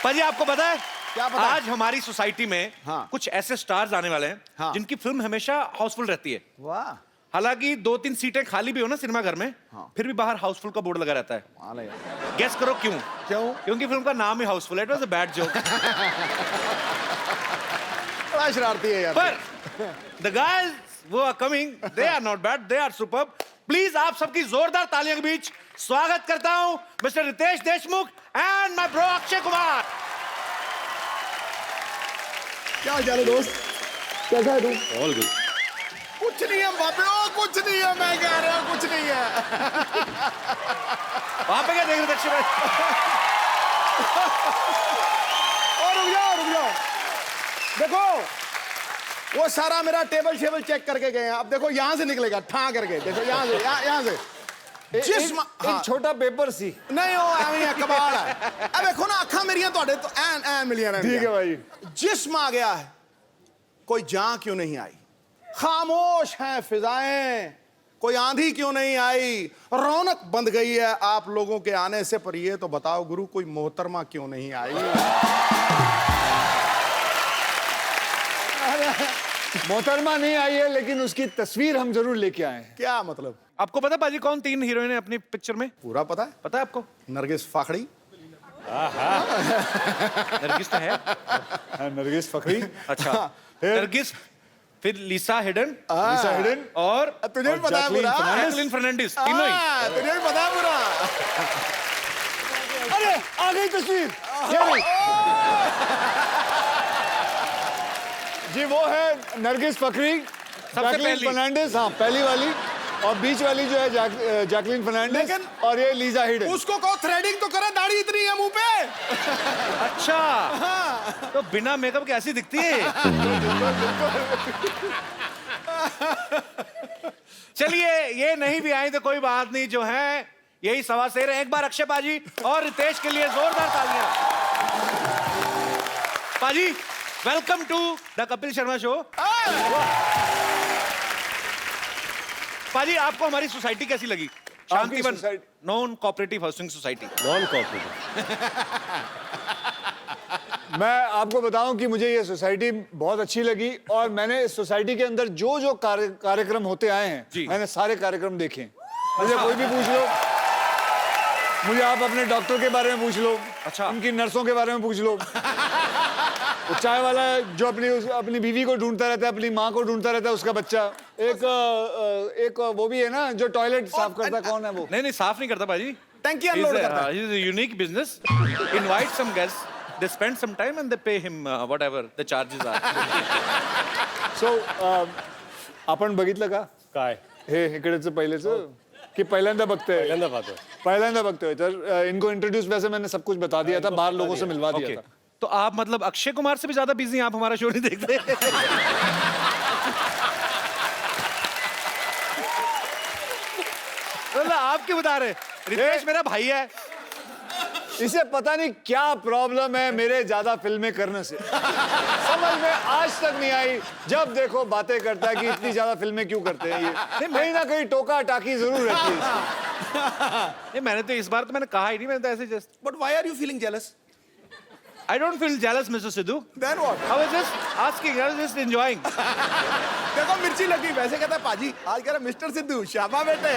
पाजी आपको पता है क्या पता? आज हमारी सोसाइटी में हाँ। कुछ ऐसे स्टार्स आने वाले हैं हाँ। जिनकी फिल्म हमेशा हाउसफुल रहती है। वाह हालांकि 2-3 सीटें खाली भी हो ना सिनेमा घर में, हाँ। फिर भी बाहर हाउसफुल का बोर्ड लगा रहता है। माल है यार। गेस करो क्यों? क्यों? क्योंकि फिल्म का नाम ही हाउसफुल है। It was a bad joke. बड़ा शरारती है यार। पर द गाइस वो are coming, they are not bad, they are superb. Please आप सबकी जोरदार तालियों के बीच स्वागत करता हूं mister Ritesh Deshmukh and my bro Akshay Kumar. क्या हाल चाल है दोस्त? कैसा है तू? All good. कुछ नहीं है बाबे, कुछ नहीं है, मैं कह रहा हूँ कुछ नहीं है। वहां पे क्या देख रहे थे अक्षय भाई? और रुक जाओ देखो, वो सारा मेरा टेबल शेबल चेक करके गए हैं। अब देखो यहाँ से निकलेगा ठा करके, देखो यहाँ से, यहाँ से एक छोटा पेपर सी नहीं हो एवं कबाड़ है। अब देखो ना अखा मेरिया तो एन मिलियन। ठीक है भाई। जिस्म आ गया है, कोई जान क्यों नहीं आई? खामोश हैं फिजाएं, कोई आंधी क्यों नहीं आई? रौनक बंद गई है आप लोगों के आने से, पर ये तो बताओ गुरु कोई मोहतरमा क्यों नहीं आई? मोहतरमा नहीं आई है, लेकिन उसकी तस्वीर हम जरूर लेके आए हैं। क्या मतलब? आपको पता पाजी कौन 3 हीरोइन है अपनी पिक्चर में? पूरा पता है? पता है आपको? नरगिस फाखड़ी, नरगिस तो है। नरगिस फखरी। अच्छा फिर? नरगिस, फिर लिसा हिडन लिसा हिडन और तुझे भी पता है पूरा? जैकलिन फर्नांडिस, तीनों ही। तुझे भी पता है पूरा? अरे आ गई तस्वीर। ये रही। जी वो है नरगिस फखरी, जैकलिन पहली। फर्नांडिस, हाँ पहली वाली, और बीच वाली जो है जैकलिन फर्नांडिस, लेकिन- और ये लिसा हिडन। उसको कहो थ्रेडिंग तो करे, दाढ़ी इतनी है मुंह पे। अच्छा तो बिना मेकअप के ऐसी दिखती है। चलिए ये नहीं भी आई तो कोई बात नहीं, जो है यही सवा शेर है। एक बार अक्षय पाजी और रितेश के लिए जोरदार तालियां। पाजी welcome to the Kapil Sharma show. पाजी आपको हमारी सोसाइटी कैसी लगी? Shantivan society? Non cooperative housing society. Non cooperative. मैं आपको बताऊं कि मुझे ये सोसाइटी बहुत अच्छी लगी, और मैंने इस सोसाइटी के अंदर जो जो कार्यक्रम होते आए जी। हैं, मैंने सारे कार्यक्रम देखे हैं। मुझे कोई भी पूछ लो, मुझे आप अपने डॉक्टर के बारे में पूछ लो, अच्छा। उनकी नर्सों के बारे में पूछ लो, वो चाय वाला जो अपनी बीवी को ढूंढता रहता है, अपनी माँ को ढूंढता रहता है, उसका बच्चा, एक वो भी है ना जो टॉयलेट साफ करता है, कौन है वो? नहीं साफ नहीं करता पाजी, टंकी अनलोड करता है। He's a unique business. Invite some guests, they spend some time and they pay him whatever the charges are. सो आपण बघितलं का काय हे इकडेच पहिलेच की पहिल्यांदा बघतोय तर इनको इंट्रोड्यूस वैसे मैंने सब कुछ बता दिया था, बाहर लोगों से मिलवा दिया Okay. था। तो आप मतलब अक्षय कुमार से भी ज्यादा बिजी हैं, आप हमारा शो नहीं देखते? मतलब आप क्यों बता रहे? रितेश मेरा भाई है। इसे पता नहीं क्या प्रॉब्लम है मेरे ज्यादा फिल्में करने से, समझ में आज तक नहीं आई। जब देखो बातें करता है कि इतनी ज्यादा फिल्में क्यों करते हैं ये, कहीं ना कहीं टोका टाकी जरूर रहती है। नहीं मैंने तो इस बार तो मैंने कहा ही नहीं, मैंने तो ऐसे just But why are you feeling jealous? I don't feel jealous, Mr. Sidhu. Then what? I was just asking, I was just enjoying. देखो मिर्ची लगी, वैसे कहता है पाजी आज कह रहा मिस्टर सिद्धू शाबा बेटे।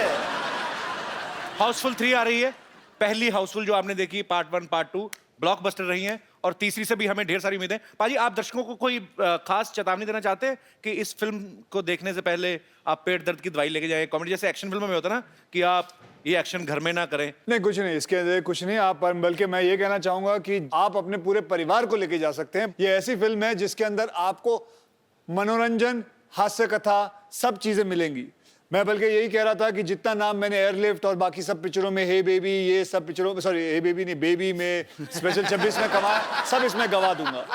हाउसफुल 3 आ रही है। पहली हाउसफुल जो आपने देखी पार्ट 1 पार्ट 2 ब्लॉकबस्टर रही हैं, और तीसरी से भी हमें ढेर सारी उम्मीदें। पाजी आप दर्शकों को कोई खास चेतावनी देना चाहते हैं कि इस फिल्म को देखने से पहले आप पेट दर्द की दवाई लेके जाएं? कॉमेडी जैसे एक्शन फिल्मों में होता है ना कि आप ये एक्शन घर में ना करें। नहीं कुछ नहीं, इसके अंदर कुछ नहीं आप, बल्कि मैं ये कहना चाहूंगा कि आप अपने पूरे परिवार को लेके जा सकते हैं। ये ऐसी फिल्म है जिसके अंदर आपको मनोरंजन, हास्य कथा, सब चीजें मिलेंगी। मैं बल्कि यही कह रहा था कि जितना नाम मैंने एयरलिफ्ट और बाकी सब पिक्चरों में, हे बेबी, ये सब पिक्चरों में, सॉरी हे बेबी नहीं, बेबी में, स्पेशल 26 में कमाया, सब इसमें गवा दूंगा।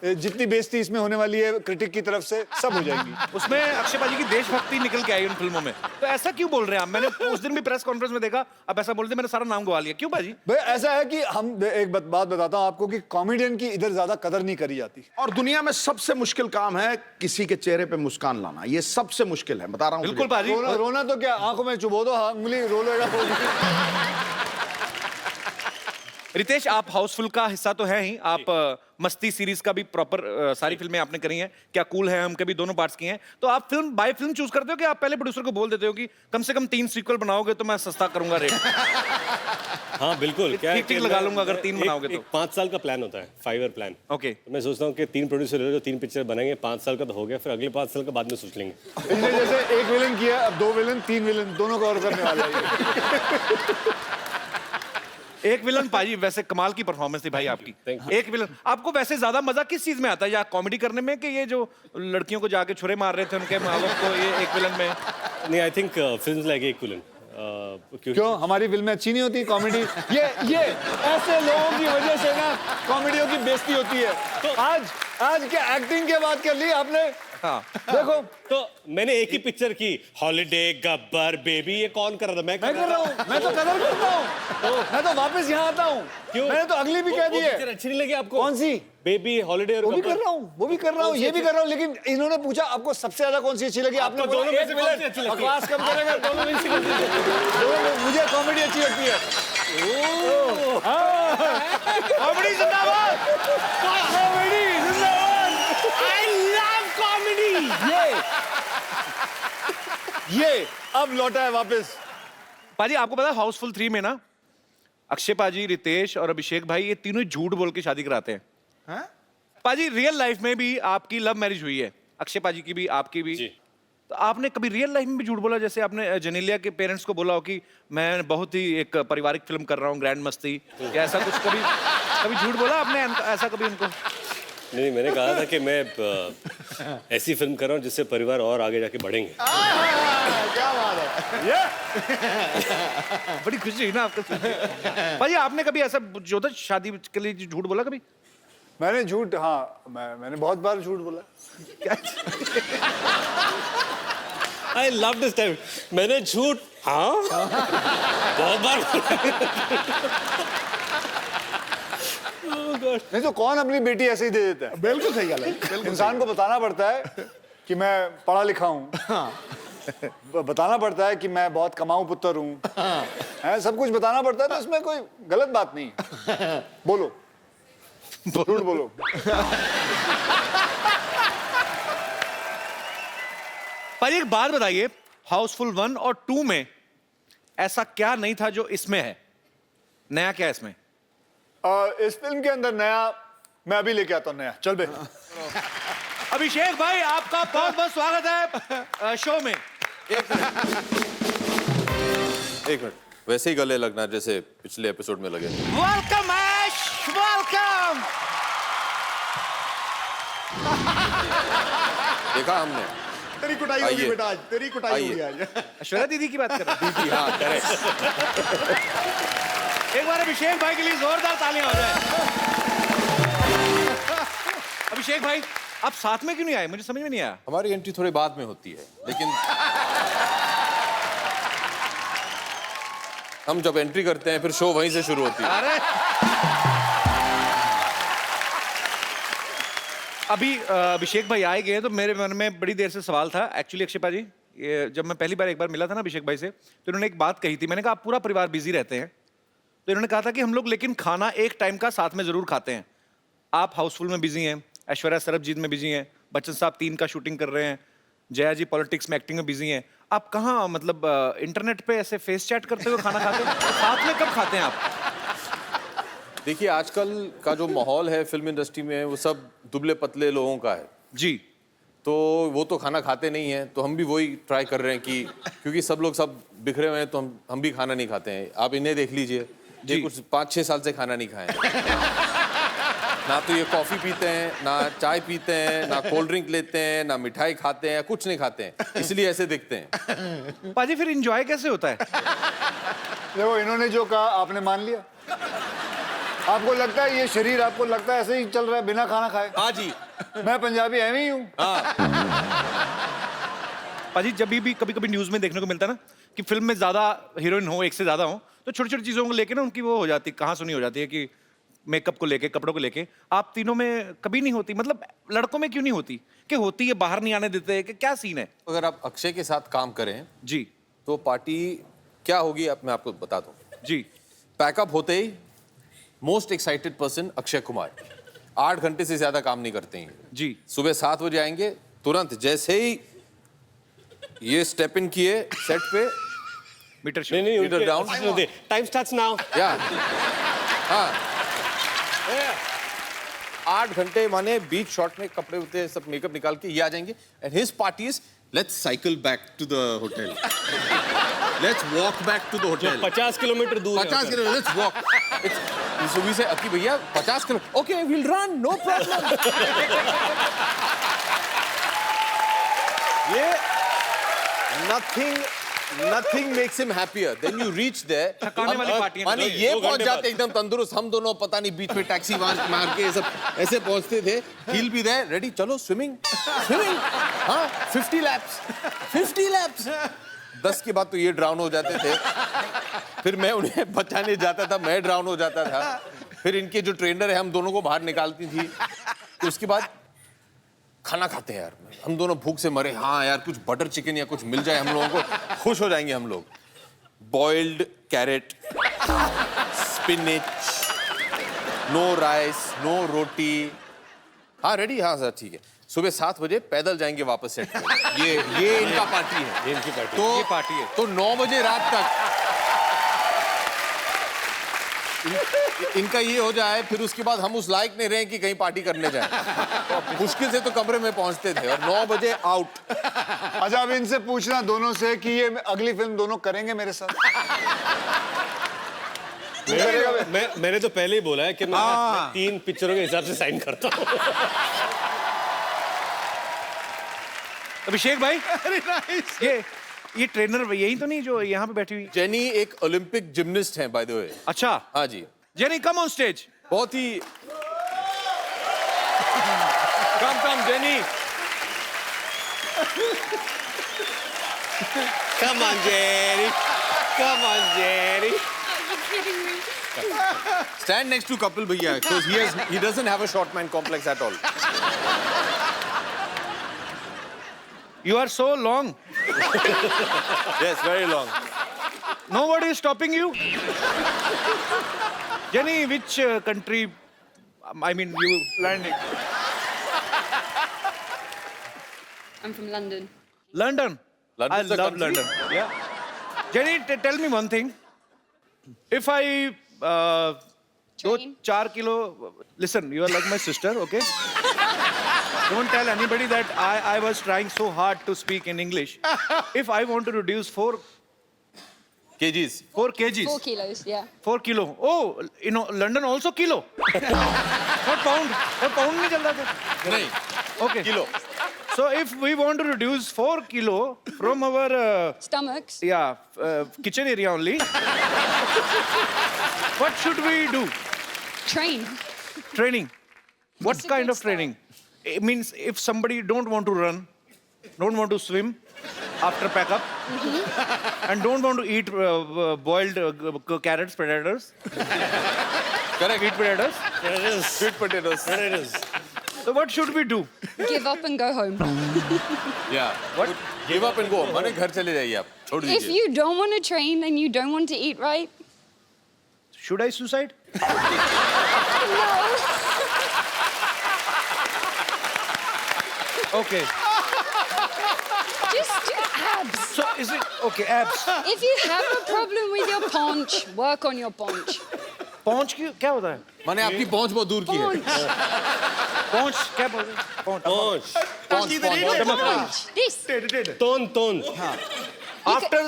जितनी बेइज्जती इसमें होने वाली है क्रिटिक की तरफ से, सब हो जाएंगी। उसमें अक्षय पाजी की देशभक्ति निकल के आई उन फिल्मों में, तो ऐसा क्यों बोल रहे हैं आप? मैंने उस दिन भी प्रेस कॉन्फ्रेंस में देखा, अब ऐसा बोलते मैंने सारा नाम गवा लिया, क्यों पाजी? भाई ऐसा है कि हम एक बात बताता हूँ आपको कि कॉमेडियन की इधर ज्यादा कदर नहीं करी जाती। और दुनिया में सबसे मुश्किल काम है किसी के चेहरे पे मुस्कान लाना, ये सबसे मुश्किल है, बता रहा हूँ। बिल्कुल पाजी। रोना तो क्या, आंखों में चुबो दो, उंगली रो लो। रितेश, आप हाउसफुल का हिस्सा तो है ही, आप मस्ती सीरीज का भी प्रॉपर सारी फिल्में आपने करी हैं, क्या कूल है हम के भी दोनों पार्ट्स किए हैं, तो आप फिल्म बाय फिल्म चूज करते हो कि आप पहले प्रोड्यूसर को बोल देते हो कि कम से कम 3 सीक्वल बनाओगे तो मैं सस्ता करूंगा रेट? हाँ बिल्कुल, क्या है ठीक-ठीक कि लगा मैं- लूंगा अगर 3 बनाओगे तो। एक 5 साल का प्लान होता है, 5 ईयर प्लान। ओके, तो मैं सोचता हूँ कि 3 प्रोड्यूसर ले लो, 3 पिक्चर बनाएंगे, 5 साल का तो हो गया, फिर अगले 5 साल का बाद में सोच लेंगे। इसने जैसे एक विलन किया, अब 2 विलन 3 विलन दोनों कवर करने वाला है ये। एक विलन पाजी, वैसे कमाल की परफॉर्मेंस थी भाई आपकी। Thank you. एक विलन, आपको वैसे ज्यादा मजा किस चीज में आता है, या कॉमेडी करने में कि ये जो लड़कियों को जाके छुरे मार रहे थे उनके माँ बाप को, ये एक विलन में? नहीं, I think film like equivalent, क्योंकि क्यों हमारी फिल्में अच्छी नहीं होती कॉमेडी? ये ऐसे लोगों की वजह से ना कॉमेडियों की बेइज्जती होती है। तो आज क्या एक्टिंग की बात कर ली आपने? हाँ, देखो तो मैंने एक ही पिक्चर की, हॉलिडे, गब्बर, बेबी, ये कौन कर रहा था? मैं मैं कर रहा हूँ, मैं तो कदर करता हूँ, मैं तो वापस यहाँ आता हूँ। क्यों? मैंने तो अगली भी कह दी है। पिक्चर अच्छी नहीं लगी आपको? कौन सी? बेबी, हॉलिडे और वो भी गब्बर। कर रहा हूँ, वो भी कर रहा हूँ, ये भी कर रहा हूँ, लेकिन इन्होंने पूछा आपको सबसे ज्यादा कौन सी अच्छी लगी? आपने आपको बोला दोनों में एक से कौन सी विलन। अच्छी लगती है? बकवास कम करेगा, दोनों में से कौन सी अच्छी लगती है? दोनों में मुझे कॉमेडी अच्छी लगती है। कॉमेडी जिंदाबाद, कॉमेडी जिंदाबाद। I love comedy. ये अब लौटा है वापस। पाजी, आपको पता है हाउसफुल 3 में ना अक्षय पाजी, रितेश और अभिषेक भाई, ये तीनों ही झूठ बोल के शादी कराते हैं। हैं? पाजी, रियल लाइफ में भी आपकी लव मैरिज हुई है, अक्षय पाजी की भी, आपकी भी। जी। तो आपने कभी रियल लाइफ में भी झूठ बोला, जैसे आपने जेनेलिया के पेरेंट्स को बोला हो कि मैं बहुत ही एक पारिवारिक फिल्म कर रहा हूँ, ग्रैंड मस्ती, या ऐसा कुछ कभी कभी झूठ बोला आपने ऐसा कभी उनको? नहीं, मैंने कहा था कि मैं ऐसी फिल्म कर रहा हूँ जिससे परिवार और आगे जाके बढ़ेंगे। क्या बात है? बड़ी खुशी हुई ना आपको सुन के। पाजी, आपने कभी ऐसा जो था शादी के लिए झूठ बोला कभी? मैंने झूठ, हाँ मैंने बहुत बार झूठ बोला। I love this time. मैंने झूठ, हाँ बहुत बार। नहीं तो कौन अपनी बेटी ऐसे ही दे देता है? बिल्कुल सही गल है, बिल्कुल इंसान को बताना पड़ता है कि मैं पढ़ा लिखा हूँ, बताना पड़ता है कि मैं बहुत कमाऊं पुत्र हूँ, है सब कुछ बताना पड़ता है, तो इसमें कोई गलत बात नहीं है। बोलो, झूठ बोलो। पाजी, एक बात बताइए, हाउसफुल 1 और 2 में ऐसा क्या नहीं था जो इसमें है? नया क्या है इसमें? इस फिल्म के अंदर नया मैं अभी लेके आता हूँ नया। चल बे। अभिषेक भाई, आपका बहुत बहुत स्वागत है शो में। एक मिनट, वैसे ही गले लगना जैसे पिछले एपिसोड में लगे। वेलकम ऐश, वेलकम। देखा हमने। तेरी कुटाई होगी आइए। बेटा आज, तेरी कुटाई आइए। होगी आज। ऐश्वर्या दीदी की बात कर रहे जी हाँ, करेक्ट। हैं? एक बार अभिषेक भाई के लिए जोरदार तालियां हो जाए। अभिषेक भाई, आप साथ में क्यों नहीं आए? मुझे समझ में नहीं आया। हमारी एंट्री थोड़ी बाद में होती है, लेकिन हम जब एंट्री करते हैं फिर शो वहीं से शुरू होती है। अरे अभी अभिषेक भाई आए गए तो मेरे मन में बड़ी देर से सवाल था एक्चुअली। अक्षय पाजी, ये जब मैं पहली बार एक बार मिला था ना अभिषेक भाई से, तो इन्होंने एक बात कही थी। मैंने कहा आप पूरा परिवार बिजी रहते हैं, तो इन्होंने कहा था कि हम लोग लेकिन खाना एक टाइम का साथ में जरूर खाते हैं। आप हाउसफुल में बिजी हैं, ऐश्वर्या सरबजीत में बिजी हैं, बच्चन साहब 3 का शूटिंग कर रहे हैं, जया जी पॉलिटिक्स में एक्टिंग में बिजी हैं। आप कहाँ मतलब इंटरनेट पे ऐसे फेस चैट करते हुए खाना खाते हैं? साथ में कब खाते हैं आप? देखिए, आजकल का जो माहौल है फिल्म इंडस्ट्री में वो सब दुबले पतले लोगों का है, जी। तो वो तो खाना खाते नहीं हैं, तो हम भी वही ट्राई कर रहे हैं कि क्योंकि सब लोग सब बिखरे हुए हैं तो हम भी खाना नहीं खाते हैं। आप इन्हें देख लीजिए, ये कुछ 5-6 साल से खाना नहीं खाए हैं। ना तो ये कॉफी पीते हैं, ना चाय पीते हैं, ना कोल्ड ड्रिंक लेते हैं, ना मिठाई खाते हैं, कुछ नहीं खाते हैं, इसलिए ऐसे दिखते हैं। पाजी, फिर एंजॉय कैसे होता है? देखो, इन्होंने जो कहा आपने मान लिया। आपको लगता है ये शरीर, आपको लगता है ऐसे ही चल रहा है बिना खाना खाए? हाँ जी। मैं पंजाबी एवं ही हूँ। पाजी, जब भी कभी कभी न्यूज में देखने को मिलता है ना कि फिल्म में ज्यादा हीरोइन हो, एक से ज्यादा हो, तो छोटी छोटी चीजों को लेके ना उनकी वो हो जाती, कहाँ सुनी हो जाती है कि मेकअप को लेके, कपड़ों को लेके। आप तीनों में कभी नहीं होती? मतलब लड़कों में क्यों नहीं होती? कि होती है, बाहर नहीं आने देते, कि क्या सीन है? अगर आप अक्षय के साथ काम करें जी तो पार्टी क्या होगी, अब मैं आपको बता दूं। जी। पैकअप होते ही most excited person Akshay Kumar 8 घंटे से ज्यादा काम नहीं करते हैं जी सुबह 7 बजे आएंगे तुरंत जैसे ही ये स्टेप इन किए सेट पे मीटर नहीं नहीं Meter down. Time starts now या हाँ 8 घंटे माने बीच शॉट में कपड़े होते सब मेकअप निकाल के ये आ जाएंगे and his party is let's cycle back to the hotel let's walk back to the hotel 50 kilometre दूर 50 किलो लेट्स वॉक सुबह से अकी भैया 50 kilo okay will run no problem ये nothing makes him happier then you reach there थकाने वाली पार्टियां माने चलो, ये 2 पहुंच घंटे जाते एकदम तंदुरुस्त हम दोनों पता नहीं बीच में टैक्सी मार के सब ऐसे पहुंचते थे he'll be there ready चलो स्विमिंग हाँ 50 laps 10 के बाद तो ये ड्राउन हो जाते थे फिर मैं उन्हें बचाने जाता था मैं ड्राउन हो जाता था फिर इनके जो ट्रेनर है हम दोनों को बाहर निकालती थी तो उसके बाद खाना खाते हैं यार हम दोनों भूख से मरे हाँ यार कुछ बटर चिकन या कुछ मिल जाए हम लोगों को खुश हो जाएंगे हम लोग boiled carrot spinach no rice no roti हाँ रेडी हाँ सर ठीक है सुबह 7 बजे पैदल जाएंगे वापस सेट पे ये इनका पार्टी है इनकी पार्टी तो ये पार्टी है तो 9 बजे रात तक इनका ये हो जाए फिर उसके बाद हम उस लायक नहीं रहे कि कहीं पार्टी करने जाए मुश्किल से तो कमरे में पहुंचते थे और 9 बजे आउट अच्छा अब इनसे पूछना दोनों से कि ये अगली फिल्म दोनों करेंगे मेरे साथ मैंने तो पहले ही बोला है कि मैं 3 पिक्चरों के हिसाब से साइन करता हूँ अभिषेक भाई ये ट्रेनर यही तो नहीं जो यहाँ पे बैठी हुई जेनी एक ओलंपिक जिम्नास्ट है बाय द वे अच्छा हाँ जी जेनी कम ऑन स्टेज बहुत ही कम jenny Come on, Jerry. Come on, Jerry. stand next to Kapil भैया because he doesn't have a short man complex at all You are so long. yes very long Nobody is stopping you. Jenny, which country? I mean, you landed. I'm from London. London. London's I a love country? London. Yeah. Jenny, tell me one thing. If I Train. 4 kilo, listen, you are like my sister, okay? Don't tell anybody that I was trying so hard to speak in English. If I want to reduce 4 kgs kgs, 4 kilos, yeah. 4 kilo. Oh, you know, London also kilo. Not pound. Or pound नहीं चलता था. नहीं Okay. kilo So if we want to reduce 4 kilo from our Stomachs. kitchen area only, what should we do? Train. Training. What It's a kind good of training? It means if somebody don't want to run, don't want to swim after pack up, and don't want to eat boiled carrots, potatoes, correct eat potatoes. sweet potatoes So what should we do? Give up and go home. yeah what give up and go माने घर चले जाइए आप छोड़ If दीजिए you don't want to train and you don't want to eat right, Should I suicide? Okay. just do abs. So is it okay? Abs. If you have a problem with your paunch, work on your paunch. पहुंच क्या होता है? माने आपकी पहुंच बहुत दूर की है Paunch. पहुंच क्या बोलते हैं? पहुंच. Paunch. This. तोन After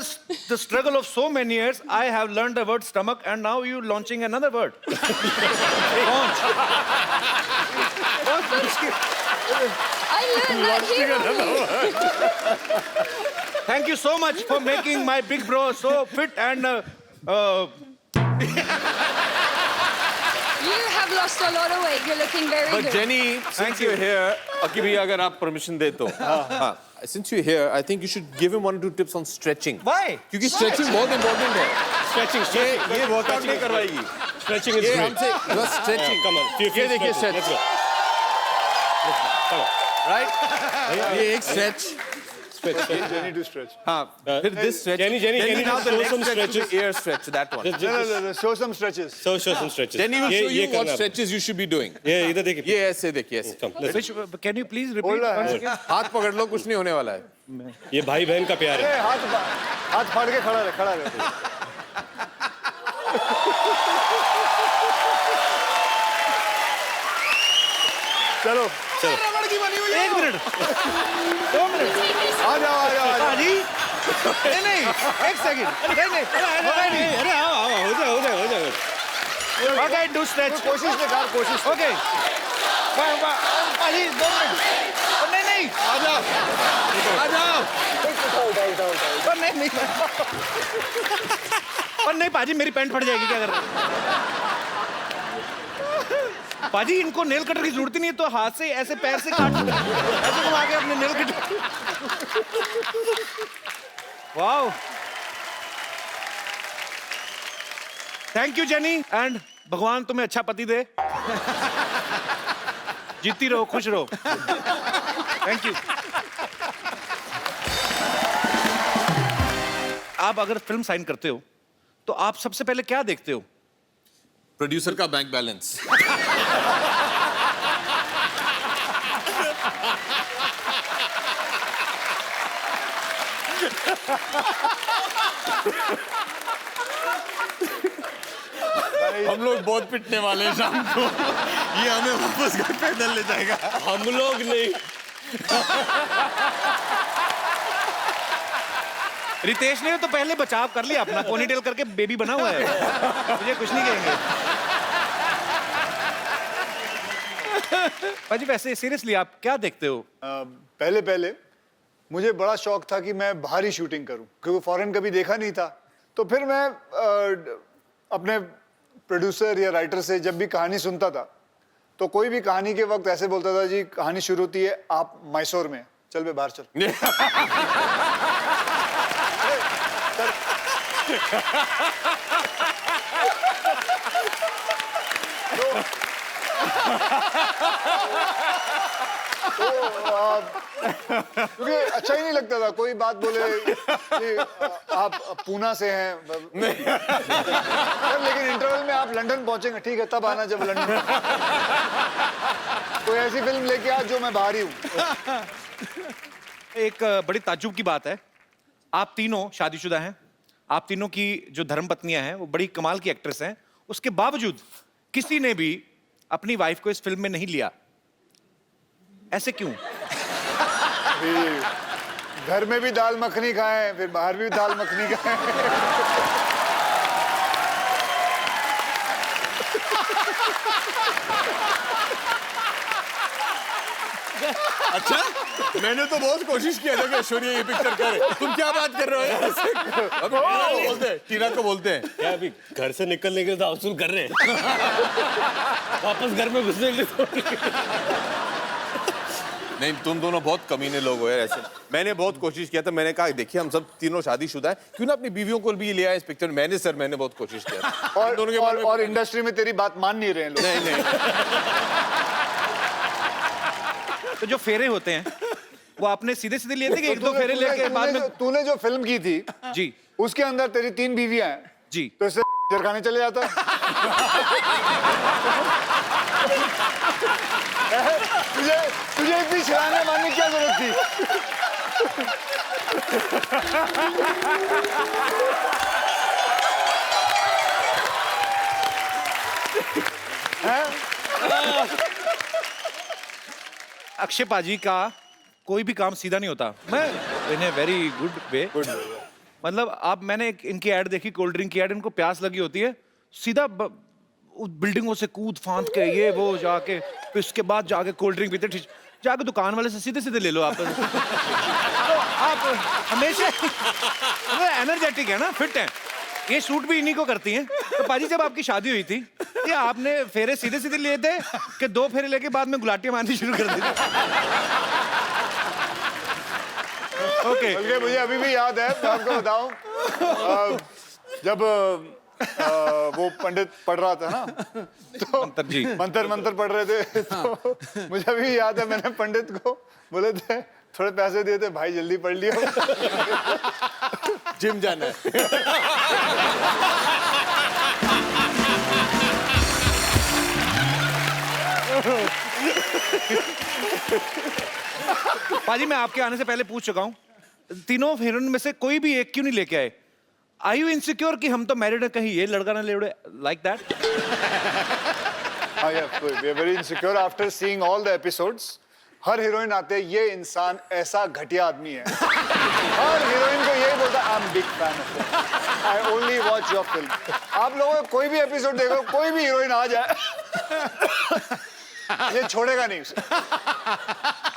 the struggle of so many years, I have learned the word stomach, and now you launching another word. Paunch. I learned that here. Thank you so much for making my big bro so fit and. You have lost a lot of weight. You're looking very but good. Jenny since you're here अकी भैया अगर आप permission दे तो हाँ since you're here I think you should give him 1 or 2 tips on stretching Why? क्योंकि stretching बहुत important है stretching ये workout नहीं करवाएगी स्ट्रेचिंग इज ये ग्रेट हमसे बस stretching कम ऑन ये देखिए stretch right ये एक stretch Jenny to stretch. हाँ फिर this stretch Jenny, can you now the show next some stretch to stretches? the ear stretch that one No, show some stretches. Show some stretches. Then he will show you what करना है। stretches you should be doing. ये इधर देखिए। ये ऐसे देखिए ऐसे Come, let's- Which, can you please repeat Hold on. once again? हाथ पकड़ लो, कुछ नहीं होने वाला है. ये भाई बहन का प्यार है। ए, हाथ फाड़ के खड़ा रहे चलो रबड़ की बनी हुई है 1 मिनट 2 मिनट आ जाओ पाजी नहीं नहीं 1 सेकंड नहीं अरे आओ हो जाए। ओके डू स्ट्रेच कोशिश कोशिश ओके पाजी 2 मिनट नहीं आ जाओ. नहीं और नहीं पाजी मेरी पैंट फट जाएगी क्या कर रहे हो पाजी इनको नेल कटर की जरूरत ही नहीं है तो हाथ से ऐसे पैर से काट ऐसे घुमा के अपने nail cutter wow thank you jenny and भगवान तुम्हें अच्छा पति दे जीती रहो खुश रहो थैंक यू आप अगर फिल्म साइन करते हो तो आप सबसे पहले क्या देखते हो प्रोड्यूसर का बैंक बैलेंस. हम लोग बहुत पिटने वाले हैं शाम को. ये हमें वापस घर पैदल ले जाएगा. हम लोग नहीं। रितेश ने तो पहले बचाव कर लिया अपना पोनीटेल करके बेबी बना हुआ है मुझे कुछ नहीं कहेंगे भाजी वैसे सीरियसली आप क्या देखते हो पहले मुझे बड़ा शौक था कि मैं बाहर ही शूटिंग करूं क्योंकि फॉरेन कभी देखा नहीं था तो फिर मैं अपने प्रोड्यूसर या राइटर से जब भी कहानी सुनता था तो कोई भी कहानी के वक्त ऐसे बोलता था जी कहानी शुरू होती है आप मैसूर में चल बे बाहर चल क्योंकि अच्छा ही नहीं लगता था कोई बात बोले कि आप पूना से हैं लेकिन इंटरवल में आप लंदन पहुंचेंगे ठीक है तब आना जब लंदन कोई ऐसी फिल्म लेके आ जो मैं बाहर ही हूँ एक बड़ी ताज्जुब की बात है आप तीनों शादीशुदा हैं आप तीनों की जो धर्मपत्नियां हैं वो बड़ी कमाल की एक्ट्रेस हैं उसके बावजूद किसी ने भी अपनी वाइफ को इस फिल्म में नहीं लिया ऐसे क्यों घर में भी दाल मखनी खाएं फिर बाहर भी दाल मखनी खाएं अच्छा, मैंने तो बहुत कोशिश किया था कि ऐश्वर्या ये पिक्चर करे. तुम क्या बात कर रहे हो? अब टीना को बोलते हैं. क्या अभी घर से निकलने के लिए तो हाउसफुल कर रहे हैं वापस घर में घुसने के लिए नहीं, तुम दोनों बहुत कमीने लोग हो यार ऐसे. मैंने बहुत कोशिश किया था. मैंने कहा देखिए हम सब तीनों शादीशुदा है क्यों ना अपनी बीवियों को भी ले आए इस पिक्चर. मैंने बहुत कोशिश किया था. और इंडस्ट्री में तेरी बात मान नहीं रहे हैं लोग नहीं तो जो फेरे होते हैं वो आपने सीधे सीधे लिए थे कि एक दो फेरे लेके बाद में तूने जो फिल्म की थी जी उसके अंदर तेरी 3 बीवियां हैं जी तो इससे जरखाने चले जाता तुझे इतनी छलाने मारने की क्या जरूरत थी अक्षय पाजी का कोई भी काम सीधा नहीं होता मैं इन ए वेरी गुड वे मतलब आप मैंने इनकी ऐड देखी कोल्ड ड्रिंक की ऐड इनको प्यास लगी होती है सीधा बिल्डिंगों से कूद फांद के ये वो जाके फिर उसके बाद जाके कोल्ड ड्रिंक पीते जाके दुकान वाले से सीधे सीधे ले लो आप तो आप हमेशा एनर्जेटिक है ना फिट है ये शूट भी इन्हीं को करती हैं तो पाजी जब आपकी शादी हुई थी ये आपने फेरे सीधे सीधे लिए थे कि 2 फेरे लेके बाद में गुलाटियां मारनी शुरू कर दी ओके बल्कि मुझे अभी भी याद है मैं आपको बताऊं जब वो पंडित पढ़ रहा था ना तो जी मंत्र पढ़ रहे थे तो मुझे अभी याद है मैंने पंडित को बोले थे थोड़े पैसे दिए थे भाई, जल्दी पढ़ लिया। जिम जाना है। पाजी मैं आपके आने से पहले पूछ चुका हूँ, तीनों हीरोइन में से कोई भी एक क्यों नहीं लेके आए? Are you insecure कि हम तो मैरिड है, कहीं ये लड़का ना ले उड़े, like that? हाँ यार, we are very insecure after seeing all the episodes. Her heroine आते हैं, ये इंसान ऐसा घटिया आदमी है। हर हीरोइन को यही बोलता है, I'm big fan of you. I only watch your film. आप लोगों को कोई भी एपिसोड देखो, कोई भी हीरोइन आ जाए, ये छोड़ेगा नहीं उसे।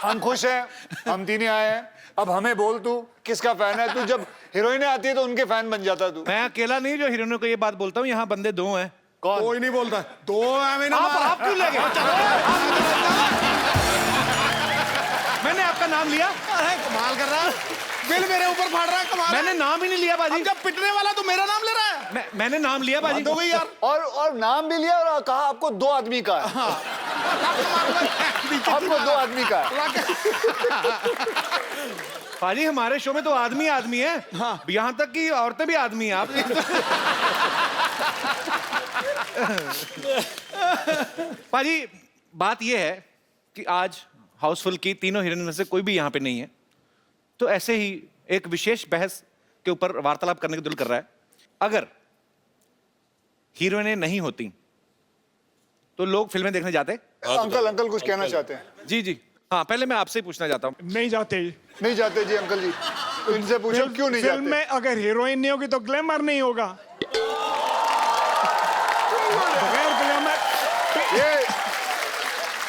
हम खुश हैं, हम तीन ही आए हैं, अब हमें बोल तू किसका फैन है? तू जब हीरोइनें आती है तो उनके फैन बन जाता तू। मैं अकेला नहीं जो हीरोइनों को ये बात बोलता हूँ, यहाँ बंदे दो हैं। कौन? कोई नहीं बोलता है। दो है मैंने आप क्यों लगे? मैंने आपका नाम लिया? अरे कमाल कर रहा है, बिल मेरे ऊपर फाड़ रहा है, कमाल। मैंने नाम ही नहीं लिया बाजी। जब पिटने वाला तो मेरा नाम ले रहा है। मैंने नाम लिया बाजी। तो यार और नाम भी लिया और कहा आपको 2 आदमी का है। आपको 2 आदमी का है। पाजी हमारे शो में तो आदमी आदमी है, हाँ। यहाँ तक कि औरतें भी आदमी हैं। आप पाजी बात ये है कि आज हाउसफुल की तीनों हीरोइन में से कोई भी यहाँ पे नहीं है, तो ऐसे ही एक विशेष बहस के ऊपर वार्तालाप करने का दिल कर रहा है। अगर हीरोइनें नहीं होती तो लोग फिल्में देखने जाते? अंकल कुछ कहना चाहते हैं? जी जी हाँ, पहले मैं आपसे ही पूछना चाहता हूँ। नहीं जाते। नहीं जाते जी अंकल जी, इनसे पूछो क्यों नहीं फिल्म जाते? में अगर हीरोइन नहीं होगी तो ग्लैमर नहीं होगा। बगैर ग्लैमर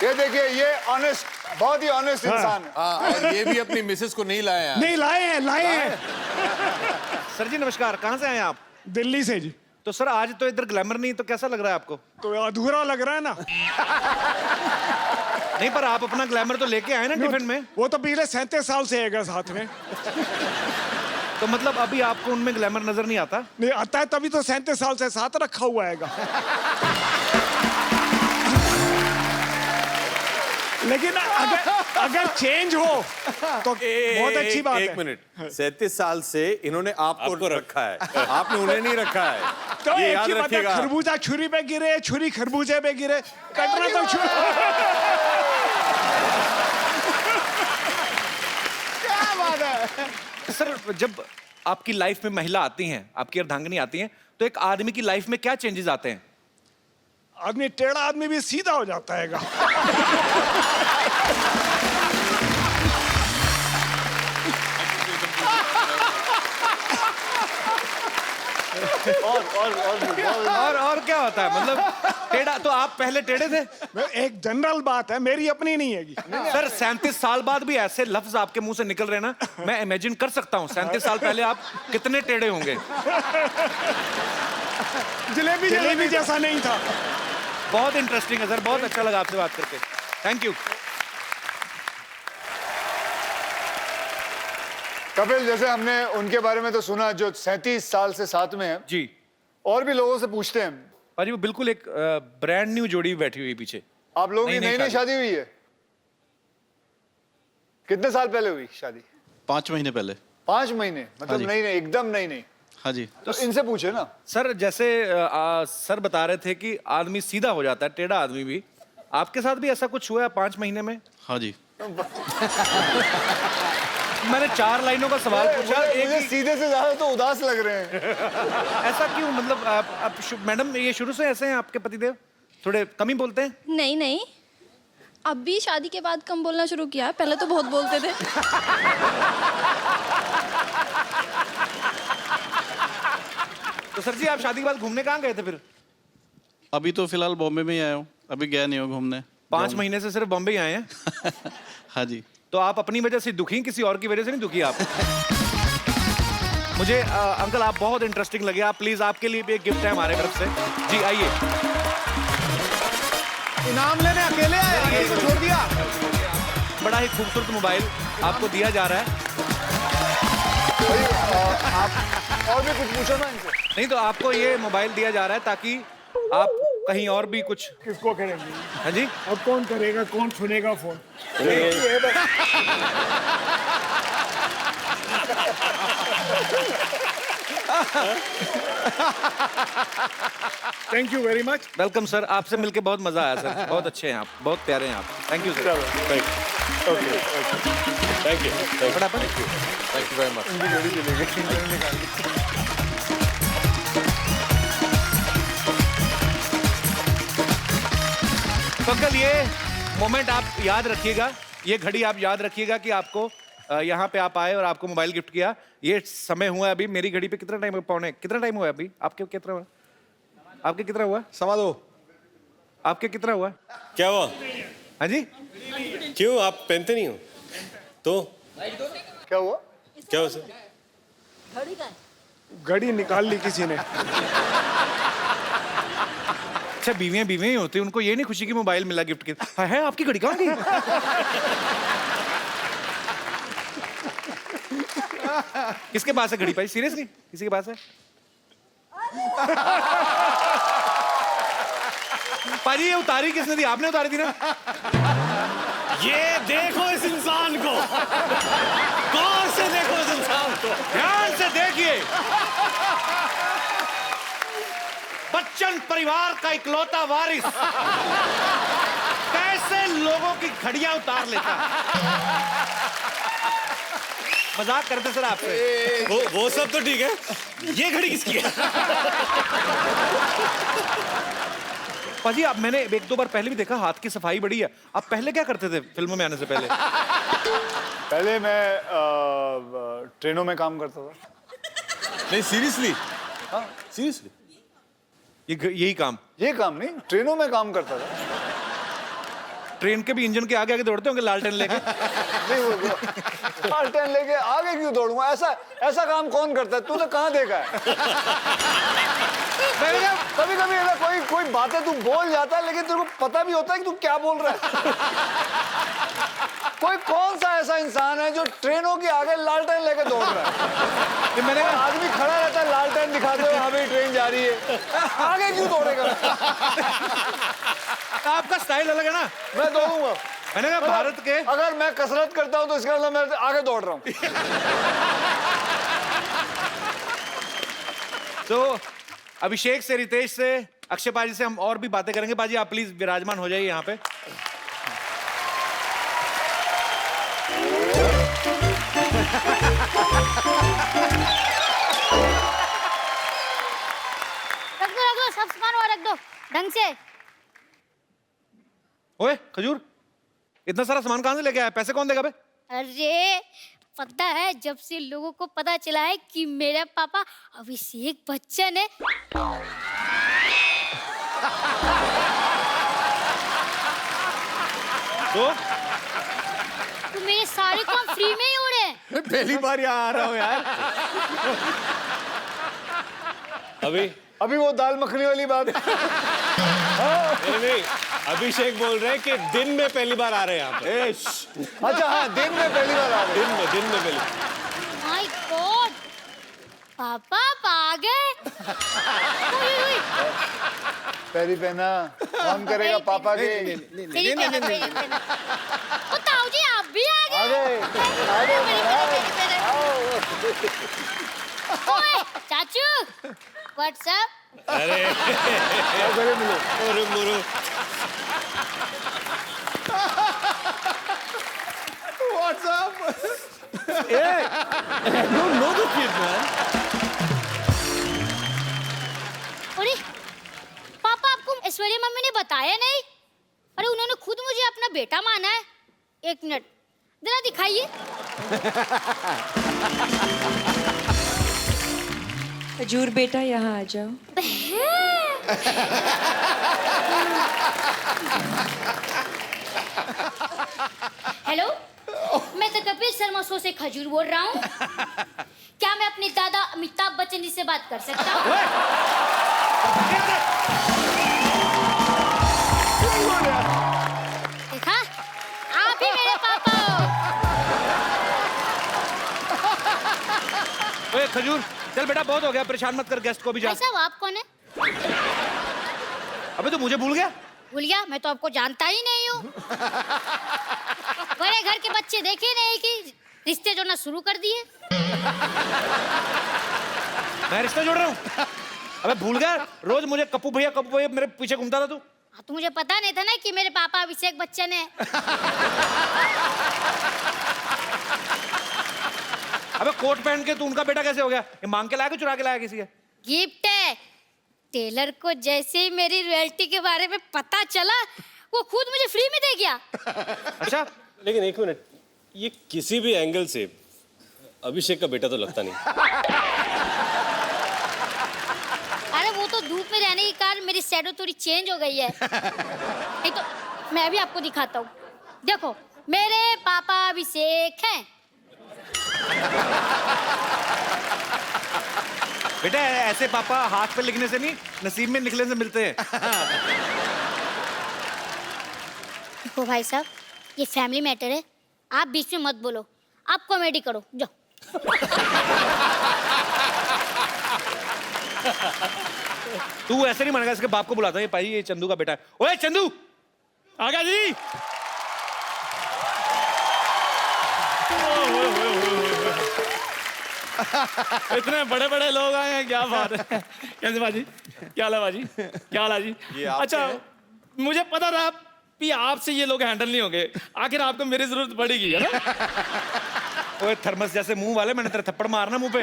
ये देखिए, ये ऑनेस्ट, बहुत ही ऑनेस्ट इंसान है। हाँ, और ये भी अपनी मिसेस को नहीं लाया। नहीं लाए हैं। सर जी नमस्कार, कहाँ से आए आप? दिल्ली से जी। तो सर आज तो इधर ग्लैमर नहीं, तो कैसा लग रहा है आपको? तो अधूरा लग रहा है ना। नहीं, पर आप अपना ग्लैमर तो लेके आए ना टिफिन में। वो तो पिछले 37 साल से है साथ में। तो मतलब अभी आपको उनमें ग्लैमर नजर नहीं आता? नहीं आता है, तभी तो 37 साल से साथ रखा हुआ है। लेकिन अगर चेंज हो तो बहुत अच्छी बात है। एक मिनट, 37 साल से इन्होंने आपको रखा है, आपने उन्हें नहीं रखा है। तो ये एक याद ही बात है, रखिएगा। खरबूजा छुरी पे गिरे, छुरी खरबूजे पे गिरे, कटना तो छुरी। क्या बात है। सर जब आपकी लाइफ में महिला आती हैं, आपकी अर्धांगिनी आती हैं, तो एक आदमी की लाइफ में क्या चेंजेस आते हैं? आदमी टेढ़ा आदमी भी सीधा हो जाता है। और क्या होता है? मतलब टेढ़ा तो आप पहले टेढ़े थे? एक जनरल बात है, मेरी अपनी नहीं है। सर 37 साल बाद भी ऐसे लफ्ज आपके मुंह से निकल रहे हैं ना, मैं इमेजिन कर सकता हूँ 37 साल पहले आप कितने टेढ़े होंगे। जलेबी जैसा नहीं था। बहुत इंटरेस्टिंग है सर, बहुत अच्छा लगा आपसे बात करके। Thank you. कपिल, जैसे हमने उनके बारे में तो सुना जो 37 साल से साथ में है जी। और भी लोगों से पूछते हैं। पाजी वो बिल्कुल एक ब्रांड न्यू जोड़ी बैठी हुई पीछे। आप लोगों की नई नई शादी हुई है? कितने साल पहले हुई शादी? 5 महीने पहले। 5 महीने? मतलब जी। नई एकदम नई। हाँ जी। तो इनसे पूछे ना। सर जैसे सर बता रहे थे कि आदमी सीधा हो जाता है, टेढ़ा आदमी भी, आपके साथ भी ऐसा कुछ हुआ है 5 महीने में? हाँ जी। मैंने 4 लाइनों का सवाल पूछा, मुझे सीधे से ज्यादा तो उदास लग रहे हैं। ऐसा क्यों? मतलब आप मैडम ये शुरू से ऐसे हैं आपके पतिदेव? थोड़े कम ही बोलते हैं? नहीं, अब भी शादी के बाद कम बोलना शुरू किया है, पहले तो बहुत बोलते थे। तो सर जी आप शादी के बाद घूमने कहाँ गए थे फिर? अभी तो फिलहाल बॉम्बे में ही आया हूँ, अभी गया नहीं हूँ घूमने। 5 महीने से सिर्फ बॉम्बे ही आए हैं? हाँ जी। तो आप अपनी वजह से दुखी, किसी और की वजह से नहीं दुखी आप? मुझे अंकल आप बहुत इंटरेस्टिंग लगे। आप प्लीज, आपके लिए भी एक गिफ्ट है हमारे तरफ से। जी आइए। इनाम लेने अकेले आए, आगे को छोड़ दिया। बड़ा ही खूबसूरत मोबाइल आपको दिया जा रहा है। आप और भी कुछ पूछो ना इनसे। नहीं तो आपको ये मोबाइल दिया जा रहा है ताकि आप कहीं और भी कुछ? किसको करेंगे? हाँ जी, अब कौन करेगा, कौन सुनेगा phone? Thank you very much. Welcome sir, आपसे मिलके बहुत मजा आया सर, बहुत अच्छे हैं आप, बहुत प्यारे हैं आप। Thank you sir. Thank you. फटाफट। Thank you very much. तो अंकल ये मोमेंट आप याद रखिएगा, ये घड़ी आप याद रखिएगा कि आपको यहाँ पे आप आए और आपको मोबाइल गिफ्ट किया। ये समय हुआ है अभी मेरी घड़ी पे कितना टाइम, कितना टाइम हुआ है अभी? आपके कितना हुआ? आपके कितना हुआ? समा दो। आपके कितना हुआ? क्या हुआ? हाँ जी, क्यों आप पहनते नहीं हो? तो क्या हुआ? क्या हुआ सर? घड़ी निकाल ली किसी ने। अच्छा बीवियां ही होती हैं, उनको ये नहीं खुशी कि मोबाइल मिला गिफ्ट के। है आपकी घड़ी कहाँ गई? किसके पास है घड़ी भाई? सीरियसली किसी के पास है? पाजी ये उतारी किसने थी? आपने उतारी थी ना? ये देखो इस इंसान को, गौर से देखो इस इंसान को, ध्यान से देखिए, बच्चन परिवार का इकलौता वारिस कैसे लोगों की घड़ियां उतार लेता। मजाक करते सर आपसे। वो सब तो ठीक है, ये घड़ी किसकी है? पाजी अब मैंने एक दो बार पहले भी देखा, हाथ की सफाई बड़ी है। आप पहले क्या करते थे फिल्मों में आने से पहले? पहले मैं ट्रेनों में काम करता था। नहीं सीरियसली, सीरियसली यही काम? ये काम नहीं, ट्रेनों में काम करता था। ट्रेन के भी इंजन के आगे आगे दौड़ते होंगे लालटेन लेके? नहीं वो लालटेन लेके आगे क्यों दौड़ूंगा? ऐसा काम कौन करता है? तूने कहाँ देखा है? कभी कभी कोई बातें तू बोल जाता है लेकिन तेरे को पता भी होता है कि तू क्या बोल रहा है। कोई कौन सा ऐसा इंसान है जो ट्रेनों के आगे लालटेन लेके दौड़ रहा है? कि मैंने कहा आदमी खड़ा रहता है लालटेन दिखाते हुए, हाँ भाई ट्रेन जा रही है, आगे क्यों दौड़ेगा? आपका स्टाइल अलग है ना। मैं दौड़ूंगा। मैंने कहा भारत के, अगर मैं कसरत करता हूं तो इसका मतलब मैं आगे दौड़ रहा हूं। तो अभिषेक से, रितेश से, अक्षय पाजी से हम और भी बातें करेंगे। पाजी आप प्लीज विराजमान हो जाइए यहाँ पे। रख दो सब सामान वहाँ रख दो ढंग से। ओए खजूर, इतना सारा सामान कहाँ से लेके आया? पैसे कौन देगा बे? अरे पता है, जब से लोगों को पता चला है कि मेरा पापा अभिषेक बच्चन है, तो मेरे सारे काम फ्री में ही हो रहे हैं। पहली बार यहाँ आ रहा हूँ यार। अभी वो दाल मखनी वाली बात। नहीं, अभिषेक बोल रहे हैं कि दिन में पहली बार आ रहे हैं यहाँ पे। अच्छा हाँ, दिन में पहली बार आ रहे हैं। दिन में पहली। माय गॉड, पापा आप आ गए। पैरी पहना, कौन करेगा पापा के? तेरी पहना। ओ ताऊ जी आप भी आ गए। ओए चाचू, व्हाट्सएप। अरे मिलो। मुरु What's up? अरे पापा आपको ऐश्वर्या मम्मी ने बताया नहीं? अरे उन्होंने खुद मुझे अपना बेटा माना है। एक मिनट जरा दिखाइए। खजूर बेटा यहाँ आ जाओ। हेलो, मैं द कपिल शर्मा शो से खजूर बोल रहा हूँ। क्या मैं अपने दादा अमिताभ बच्चन जी से बात कर सकता हूँ? देखा, आप ही मेरे पापा हो। ओए खजूर, चल बेटा बहुत हो गया, परेशान मत कर गेस्ट को भी जा। भाई साहब आप कौन है? अबे तो मुझे भूल गया। भूल गया? मैं तो आपको जानता ही नहीं हूँ। बड़े घर के बच्चे देखे नहीं कि रिश्ते जोड़ना शुरू कर दिए। मैं रिश्ता जोड़ रहा हूँ? अबे भूल गया, रोज मुझे कप्पू भैया मेरे पीछे घूमता था तू। हाँ, तो मुझे पता नहीं था ना कि मेरे पापा अभिषेक बच्चन है। अबे कोट पहन के तू उनका बेटा कैसे हो गया? ये मांग के लाया कि चुरा के लाया किसी के? गिफ्ट है। टेलर को जैसे ही मेरी रॉयल्टी के बारे में पता चला, वो खुद मुझे फ्री में दे गया। अच्छा, लेकिन एक मिनट, ये किसी भी एंगल से अभिषेक का बेटा तो लगता नहीं। अरे वो तो धूप में रहने के कारण मेरी शैडो थोड़ी चेंज हो गई है। नहीं तो मैं भी आपको दिखाता हूँ। देखो, मेरे पापा अभिषेक हैं। बेटा ऐसे पापा हाथ पे लिखने से नहीं, नसीब में निकलने से मिलते हैं। देखो भाई साहब, ये फैमिली मैटर है, आप बीच में मत बोलो। आप कॉमेडी करो, जाओ। तू ऐसे नहीं मानेगा, इसके बाप को बुलाता है। भाई ये चंदू का बेटा है। ओए चंदू, आ गया जी। इतने बड़े बड़े लोग आए हैं, क्या बात है। कैसे बाजी, क्या हाल है बाजी, क्या हाल है जी? अच्छा, मुझे पता था कि आपसे ये लोग हैंडल नहीं होंगे, आखिर आपको मेरी जरूरत पड़ेगी, है ना? ओए थर्मस जैसे मुंह वाले, मैंने तेरा थप्पड़ मारना मुंह पे।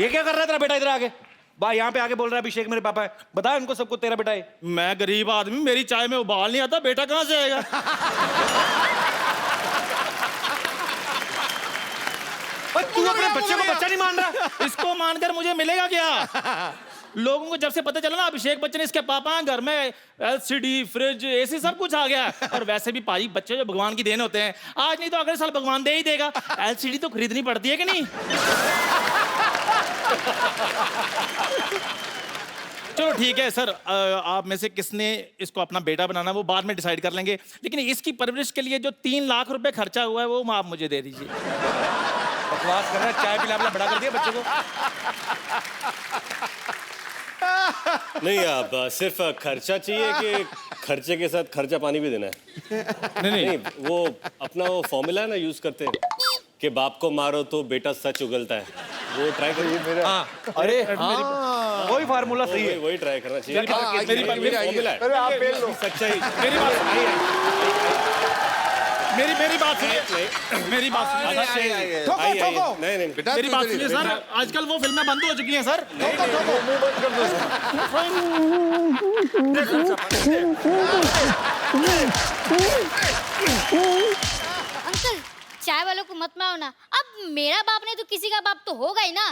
ये क्या कर रहा है तेरा बेटा इधर आके? बा यहाँ पे आके बोल रहा है अभिषेक मेरे पापा है। बता इनको सबको तेरा बेटा है। मैं गरीब आदमी, मेरी चाय में उबाल नहीं आता, बेटा कहाँ से आएगा? तू अपने बच्चे को बच्चा नहीं मान रहा? इसको मानकर मुझे मिलेगा क्या? लोगों को जब से पता चला ना अभिषेक बच्चन इसके पापा हैं, घर में एलसीडी, फ्रिज, एसी सब कुछ आ गया। और वैसे भी पाजी बच्चे जो भगवान की देन होते हैं, आज नहीं तो अगले साल भगवान दे ही देगा। एलसीडी तो खरीदनी पड़ती है कि नहीं? चलो ठीक है सर, आप में से किसने इसको अपना बेटा बनाना वो बाद में डिसाइड कर लेंगे, लेकिन इसकी परवरिश के लिए जो 3 लाख रुपए खर्चा हुआ है वो आप मुझे दे दीजिए। बकवास कर रहा है, चाय पिला बड़ा कर दिया बच्चे को। नहीं, आप सिर्फ खर्चा चाहिए कि खर्चे के साथ खर्चा पानी भी देना है? नहीं, वो अपना वो फॉर्मूला है ना, यूज करते हैं कि बाप को मारो तो बेटा सच उगलता है, वो ट्राई करिए। मेरा अरे हाँ, वही फार्मूला सही है। वही ट्राई करना चाहिए। मेरी सच्चाई। मेरी बात सुनिए, मेरी बात सुनिए सर। नहीं, मेरी बात सुनिए सर, आजकल वो फिल्में बंद हो चुकी हैं सर। अंकल, चाय वालों को मत मारो ना। अब मेरा बाप नहीं तो किसी का बाप तो होगा ही ना।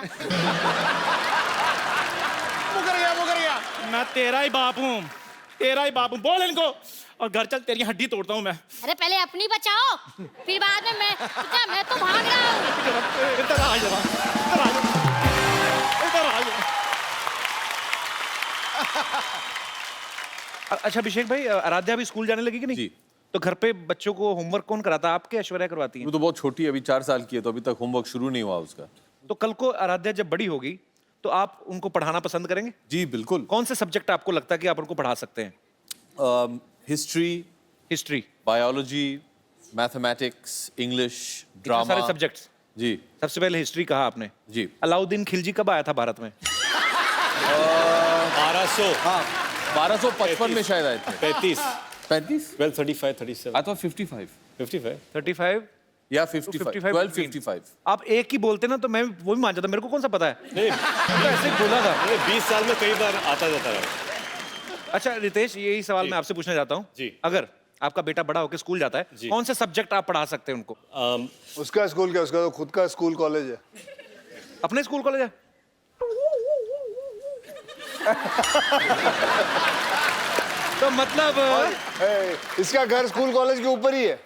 मुकर गया। मैं तेरा ही बाप हूँ, बोल इनको और घर चल, तेरी हड्डी तोड़ता हूँ मैं। अरे पहले अपनी बचाओ, फिर बाद में मैं तो भाग रहा हूँ। इधर आ जा। अच्छा अभिषेक भाई, आराध्या अभी स्कूल जाने लगी कि नहीं? जी। तो घर पे बच्चों को होमवर्क कौन कराता है? आपके ऐश्वर्या करवाती है? वो तो बहुत छोटी है, अभी 4 साल की है, तो अभी तक होमवर्क शुरू नहीं हुआ उसका। तो कल को आराध्या जब बड़ी होगी तो आप उनको पढ़ाना पसंद करेंगे? जी बिल्कुल। कौन से सब्जेक्ट आपको लगता है कि आप उनको पढ़ा सकते हैं? History, biology, mathematics, English, drama. सारे सब्जेक्ट्स। जी। सबसे पहले हिस्ट्री कहा आपने। जी। अलाउद्दीन खिलजी कब आया था भारत में? 1255 में शायद आए थे। 35 35 37 आई थॉट 55 35 या 55 1255। आप एक ही बोलते ना तो मैं वो भी मान जाता, मेरे को कौन सा पता है? तो ऐसे ही बोला था। 20 साल में कई बार आता जाता रहा। अच्छा रितेश, यही सवाल मैं आपसे पूछना चाहता हूँ। जी। अगर आपका बेटा बड़ा होकर स्कूल जाता है, कौन से सब्जेक्ट आप पढ़ा सकते हैं उनको? उसका स्कूल क्या, उसका तो खुद का स्कूल कॉलेज है। अपने स्कूल कॉलेज है? तो मतलब इसका घर स्कूल कॉलेज के ऊपर ही है।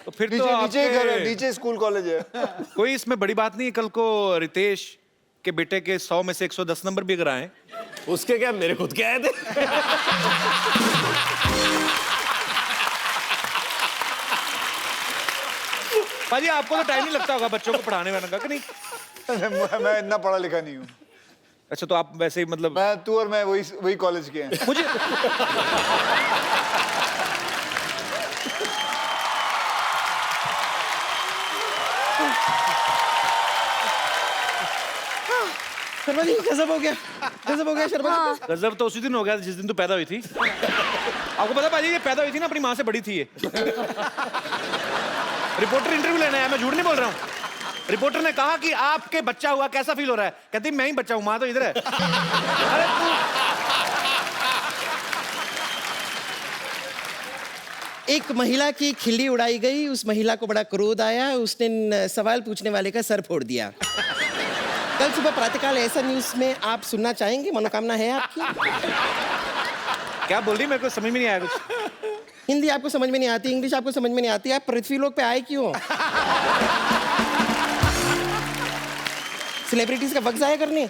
तो फिर नीचे तो नीचे घर है, आपके- नीचे स्कूल कॉलेज है। कोई इसमें बड़ी बात नहीं है। कल को रितेश के बेटे के 100 में से 110 नंबर भी अगर आए, उसके क्या, मेरे खुद के आए थे। पाजी आपको तो टाइम नहीं लगता होगा बच्चों को पढ़ाने वाने का कि नहीं? मैं इतना पढ़ा लिखा नहीं हूँ। अच्छा तो आप वैसे ही मतलब तू और मैं वही कॉलेज के हैं। मुझे शर्मा जी गजब हो गया शर्मा जी। गजब तो उसी दिन हो गया जिस दिन तू पैदा हुई थी। आपको पता पाजी ये पैदा हुई थी ना अपनी माँ से बड़ी थी ये। रिपोर्टर इंटरव्यू लेने आया, मैं झूठ नहीं बोल रहा हूँ। रिपोर्टर ने कहा कि आपके बच्चा हुआ कैसा फील हो रहा है, कहती मैं ही बच्चा हूँ, माँ तो इधर है। अरे एक महिला की खिल्ली उड़ाई गई, उस महिला को बड़ा क्रोध आया, उसने सवाल पूछने वाले का सर फोड़ दिया। कल सुबह प्रातःकाल ऐसा न्यूज में आप सुनना चाहेंगे? मनोकामना है आपकी? क्या बोल रही, मेरे को समझ में नहीं आया कुछ। हिंदी आपको समझ में नहीं आती, इंग्लिश आपको समझ में नहीं आती, आप पृथ्वीलोक पे आए क्यों? सेलिब्रिटीज का वक्त जाया करने।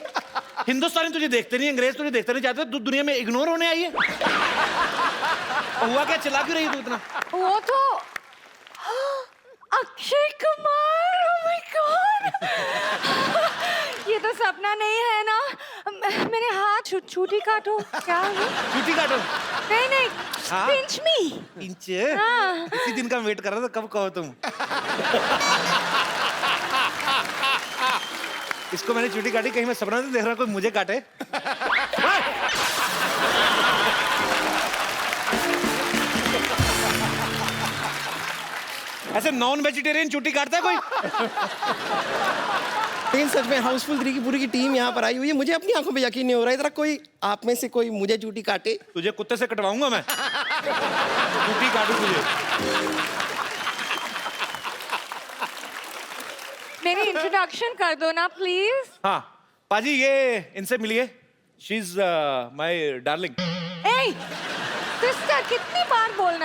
हिंदुस्तानी तुझे देखते नहीं, अंग्रेज तुझे देखते नहीं चाहते, तू दुनिया में इग्नोर होने आई है। हुआ क्या, चिल्ला क्यों रही तू इतना? वो तो Akshay Kumar, oh my God! ये तो सपना नहीं है ना? मेरे हाथ छूटी काटो। क्या है? छुट्टी काटो। नहीं हाँ? पिंच मी। पिंच? हाँ। इसी दिन का वेट कर रहा था, कब कहो तुम। इसको मैंने चुटी काटी, कहीं मैं सपना नहीं देख रहा कोई मुझे काटे। ऐसे नॉन वेजिटेरियन चुटी काटता है कोई? लेकिन सच में हाउसफुल 3 की पूरी की टीम यहाँ पर आई हुई है, मुझे अपनी आंखों पे यकीन नहीं हो रहा है। इधर कोई आप में से कोई मुझे चूटी काटे। तुझे कुत्ते से कटवाऊंगा मैं। चुटी काटू तुझे। मेरी इंट्रोडक्शन कर दो ना प्लीज। हाँ पाजी, ये इनसे मिलिए, she is my darling. A sister, कितनी बार बोलना